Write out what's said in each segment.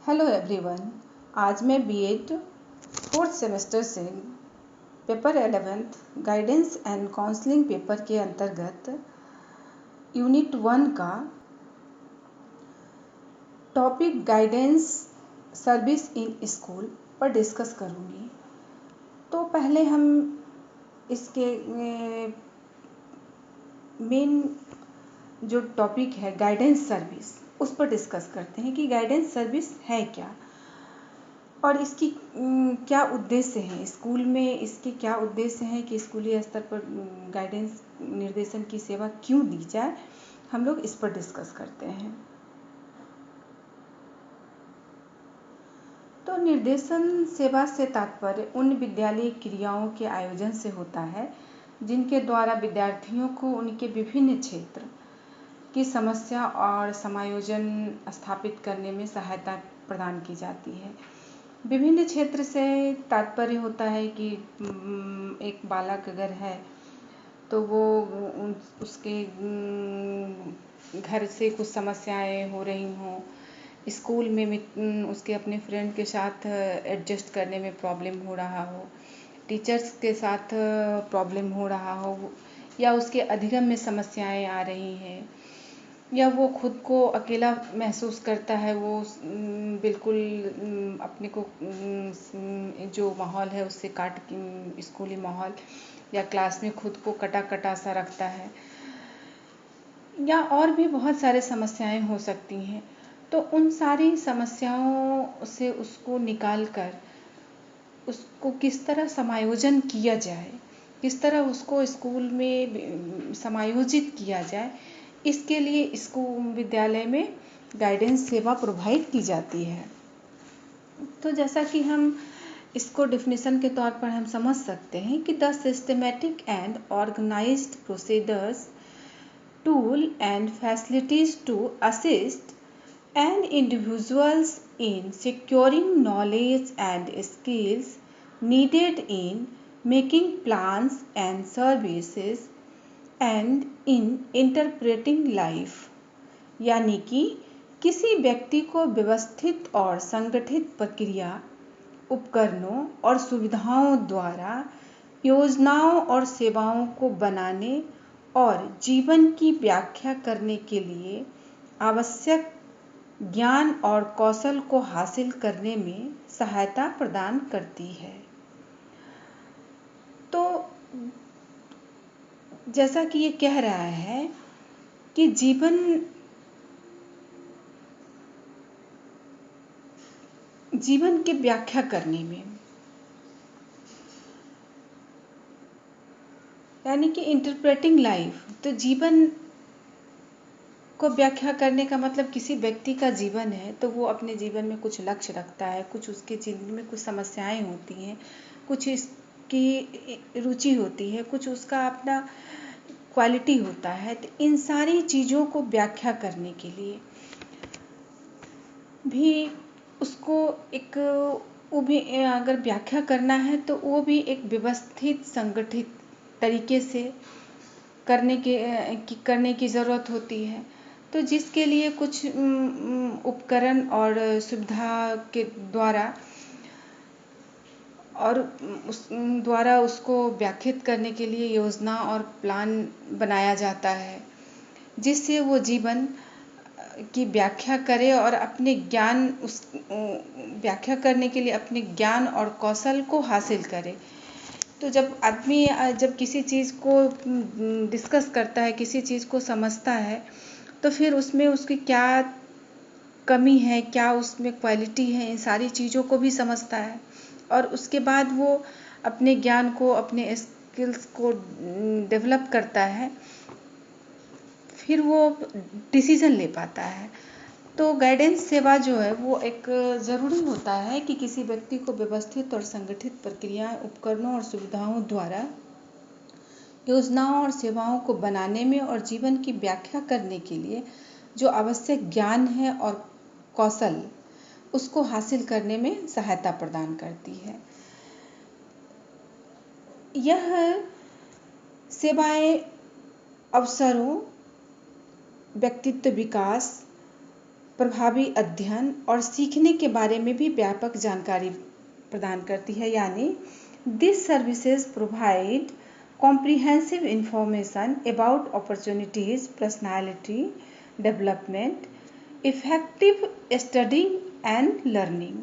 Hello everyone. आज मैं BEd fourth semester से paper 11th guidance and counselling paper के अंतर्गत यूनिट 1 का topic guidance service in school पर डिस्कस करूँगी। तो पहले हम इसके मेन जो टॉपिक है गाइडेंस सर्विस उस पर डिस्कस करते हैं कि गाइडेंस सर्विस है क्या और इसकी क्या उद्देश्य है। स्कूल में इसके क्या उद्देश्य हैं कि स्कूली स्तर पर गाइडेंस निर्देशन की सेवा क्यों दी जाए, हम लोग इस पर डिस्कस करते हैं। तो निर्देशन सेवा से तात्पर्य उन विद्यालयी क्रियाओं के आयोजन से होता है जिनके द्वारा विद्यार्थियों को उनके विभिन्न क्षेत्र की समस्या और समायोजन स्थापित करने में सहायता प्रदान की जाती है। विभिन्न क्षेत्र से तात्पर्य होता है कि एक बालक अगर है तो वो उसके घर से कुछ समस्याएं हो रही हों, स्कूल में उसके अपने फ्रेंड के साथ एडजस्ट करने में प्रॉब्लम हो रहा हो, टीचर्स के साथ प्रॉब्लम हो रहा हो, या उसके अधिगम में समस्याएं आ रही हैं, या वो खुद को अकेला महसूस करता है, वो बिल्कुल अपने को जो माहौल है उससे स्कूली माहौल या क्लास में खुद को कटा कटा सा रखता है, या और भी बहुत सारे समस्याएं हो सकती हैं। तो उन सारी समस्याओं से उसको निकाल कर उसको किस तरह समायोजन किया जाए, किस तरह उसको स्कूल में समायोजित किया जाए, इसके लिए स्कूल विद्यालय में गाइडेंस सेवा प्रोवाइड की जाती है। तो जैसा कि हम इसको डेफिनेशन के तौर पर हम समझ सकते हैं कि the systematic and organised procedures, tool and facilities to assist an individuals in securing knowledge and skills needed in making plans and services and in interpreting life, यानी कि किसी व्यक्ति को व्यवस्थित और संगठित प्रक्रिया, उपकरणों और सुविधाओं द्वारा योजनाओं और सेवाओं को बनाने और जीवन की व्याख्या करने के लिए आवश्यक ज्ञान और कौशल को हासिल करने में सहायता प्रदान करती है। तो जैसा कि ये कह रहा है कि जीवन की व्याख्या करने में, यानी कि इंटरप्रेटिंग लाइफ, तो जीवन को व्याख्या करने का मतलब किसी व्यक्ति का जीवन है तो वो अपने जीवन में कुछ लक्ष्य रखता है, कुछ उसके जीवन में कुछ समस्याएं होती हैं, कुछ इसकी रुचि होती है, कुछ उसका अपना क्वालिटी होता है। तो इन सारी चीज़ों को व्याख्या करने के लिए भी उसको एक वो भी अगर व्याख्या करना है तो वो भी एक व्यवस्थित संगठित तरीके से करने की ज़रूरत होती है। तो जिसके लिए कुछ उपकरण और सुविधा के द्वारा उसको व्याख्यात करने के लिए योजना और प्लान बनाया जाता है, जिससे वो जीवन की व्याख्या करे और अपने व्याख्या करने के लिए अपने ज्ञान और कौशल को हासिल करे। तो जब आदमी जब किसी चीज़ को डिस्कस करता है, किसी चीज़ को समझता है, तो फिर उसमें उसकी क्या कमी है, क्या उसमें क्वालिटी है, इन सारी चीज़ों को भी समझता है और उसके बाद वो अपने ज्ञान को, अपने स्किल्स को डेवलप करता है, फिर वो डिसीज़न ले पाता है। तो गाइडेंस सेवा जो है वो एक ज़रूरी होता है कि किसी व्यक्ति को व्यवस्थित और संगठित प्रक्रियाएं, उपकरणों और सुविधाओं द्वारा योजनाओं और सेवाओं को बनाने में और जीवन की व्याख्या करने के लिए जो आवश्यक ज्ञान है और कौशल, उसको हासिल करने में सहायता प्रदान करती है। यह सेवाएं अवसरों, व्यक्तित्व विकास, प्रभावी अध्ययन और सीखने के बारे में भी व्यापक जानकारी प्रदान करती है। यानी this services provide comprehensive information about opportunities, personality development, effective study and learning.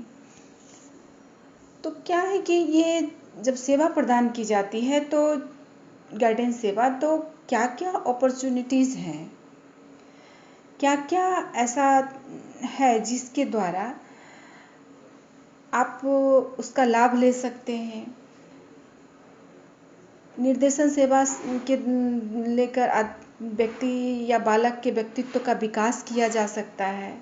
तो क्या है कि ये जब सेवा प्रदान की जाती है तो गाइडेंस सेवा, तो क्या क्या अपॉर्चुनिटीज़ हैं, क्या क्या ऐसा है जिसके द्वारा आप उसका लाभ ले सकते हैं। निर्देशन सेवा के लेकर व्यक्ति या बालक के व्यक्तित्व का विकास किया जा सकता है,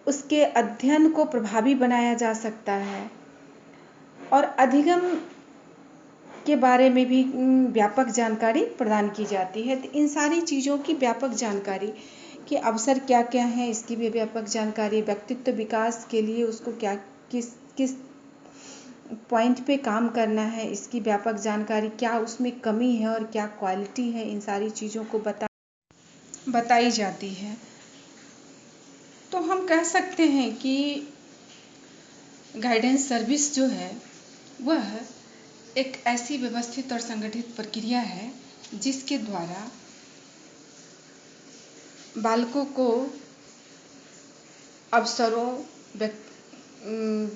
उसके अध्ययन को प्रभावी बनाया जा सकता है और अधिगम के बारे में भी व्यापक जानकारी प्रदान की जाती है। तो इन सारी चीज़ों की व्यापक जानकारी के अवसर क्या क्या हैं, इसकी भी व्यापक जानकारी, व्यक्तित्व विकास के लिए उसको क्या किस किस पॉइंट पे काम करना है, इसकी व्यापक जानकारी, क्या उसमें कमी है और क्या क्वालिटी है, इन सारी चीज़ों को बताई जाती है। तो हम कह सकते हैं कि गाइडेंस सर्विस जो है वह एक ऐसी व्यवस्थित और संगठित प्रक्रिया है जिसके द्वारा बालकों को अवसरों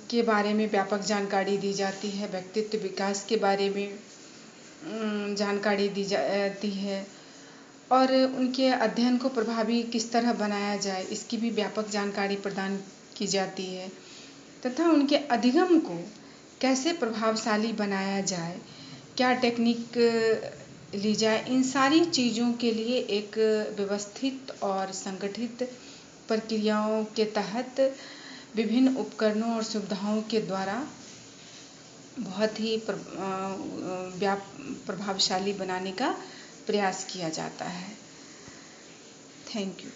के बारे में व्यापक जानकारी दी जाती है, व्यक्तित्व विकास के बारे में जानकारी दी जाती है और उनके अध्ययन को प्रभावी किस तरह बनाया जाए, इसकी भी व्यापक जानकारी प्रदान की जाती है तथा उनके अधिगम को कैसे प्रभावशाली बनाया जाए, क्या टेक्निक ली जाए, इन सारी चीज़ों के लिए एक व्यवस्थित और संगठित प्रक्रियाओं के तहत विभिन्न उपकरणों और सुविधाओं के द्वारा बहुत ही प्रभावशाली बनाने का प्रयास किया जाता है। Thank you.